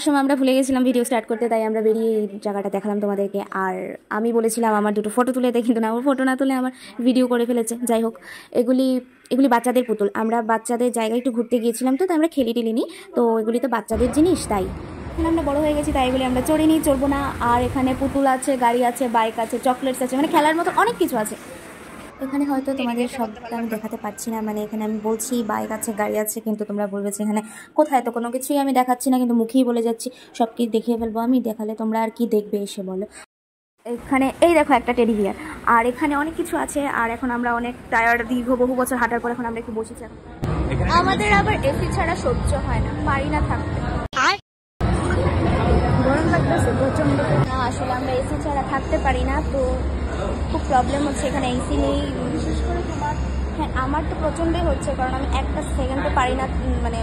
যাওয়ার সময় আমরা ভুলে গেছিলাম ভিডিও স্টার্ট করতে, তাই আমরা বেরিয়ে এই জায়গাটা দেখালাম তোমাদেরকে। আর আমি বলেছিলাম আমার দুটো ফটো তুলে দেয়, কিন্তু না, আমার ফটো না তুলে আমার ভিডিও করে ফেলেছে। যাই হোক, এগুলি বাচ্চাদের পুতুল। আমরা বাচ্চাদের জায়গায় একটু ঘুরতে গিয়েছিলাম, তো আমরা খেলি টেলিনি, তো এগুলি তো বাচ্চাদের জিনিস, তাই আমরা বড় হয়ে গেছি, তাই এগুলি আমরা চড়িনি, চড়বো না। আর এখানে পুতুল আছে, গাড়ি আছে, বাইক আছে, চকলেটস আছে, মানে খেলার মতো অনেক কিছু আছে এখানে। হয়তো তোমাদের সবটা আমি দেখাতে পারছি না, মানে এখানে আমি বলছি বাইক আছে, গাড়ি আছে, কিন্তু তোমরা বলবে যে এখানে কোথায়, তো কোনো কিছুই আমি দেখাচ্ছি না, কিন্তু মুখেই বলে যাচ্ছি। সব কি দেখিয়ে ফেলবো আমি, দেখালে তোমরা আর কি দেখবে এসে বলো। এখানে এই দেখো একটা টেডি বিয়ার, আর এখানে অনেক কিছু আছে। আর এখন আমরা অনেক টায়ার্ড, দীর্ঘ বহু বছর হাঁটার পর এখন আমরা একটু বসেছি। আমাদের আবার এসি ছাড়া সহ্য হয় না, পারি না থাকতে, গরম লাগতেছে প্রচন্ড। না, আসলে আমরা এসি ছাড়া থাকতে পারি না, তো খুব প্রবলেম হচ্ছে। এখানে এসি নেই, বিশেষ করে তোমার। হ্যাঁ, আমার তো প্রচন্ডই হচ্ছে, কারণ আমি একটা সেকেন্ডও পারি না, মানে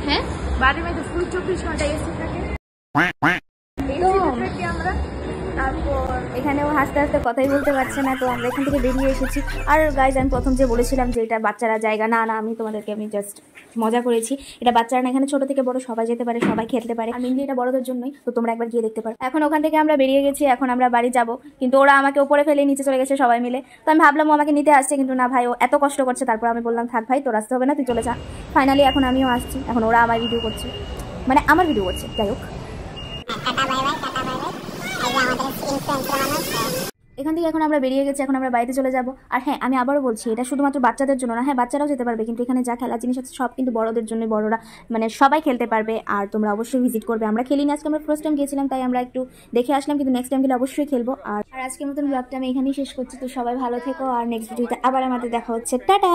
হ্যাঁ, বাড়ির মধ্যে ফুল 24 ঘন্টা এসি থাকে। আমরা তারপর এখানেও হাসতে হাসতে কথাই বলতে পারছে না, তো আমরা এখান থেকে বেরিয়ে এসেছি। আর গাইজ, আমি প্রথম যে বলেছিলাম যে এটা বাচ্চারা জায়গা, না না, আমি তোমাদেরকে জাস্ট মজা করেছি। এটা বাচ্চারা না, এখানে ছোট থেকে বড় সবাই যেতে পারে, সবাই খেলতে পারে। আর মেনলি এটা বড়দের জন্যই, তো তোমরা একবার গিয়ে দেখতে পারো। এখন ওখান থেকে আমরা বেরিয়ে গেছি, এখন আমরা বাড়ি যাব, কিন্তু ওরা আমাকে উপরে ফেলে নিচে চলে গেছে সবাই মিলে। তো আমি ভাবলাম ও আমাকে নিতে আসছে, কিন্তু না ভাই, ও এত কষ্ট করছে। তারপর আমি বললাম থাক ভাই, তোর আসতে হবে না, তুই চলে যা। ফাইনালি এখন আমিও আসছি, এখন ওরা আমার ভিডিও করছে, মানে আমার ভিডিও করছে। যাই হোক, এখান থেকে এখন আমরা বেরিয়ে গেছি, এখন আমরা বাড়িতে চলে যাব। আর হ্যাঁ, আমি আবারও বলছি, এটা শুধুমাত্র বাচ্চাদের জন্য না, হ্যাঁ বাচ্চারাও যেতে পারবে, কিন্তু এখানে যা খেলার জিনিস আছে সব কিন্তু বড়দের জন্য, বড়রা মানে সবাই খেলতে পারবে। আর তোমরা অবশ্যই ভিজিট করবে। আমরা খেলিনি আজকে, আমরা ফার্স্ট টাইম গিয়েছিলাম, তাই আমরা একটু দেখে আসলাম, কিন্তু নেক্সট টাইম গেলে অবশ্যই খেলবো। আর আজকের মতন ব্লগটা আমি এখানেই শেষ করছি। তো সবাই ভালো থেকো, আর নেক্সট ভিডিওতে আবার আমাদের দেখা হচ্ছে। টাটা।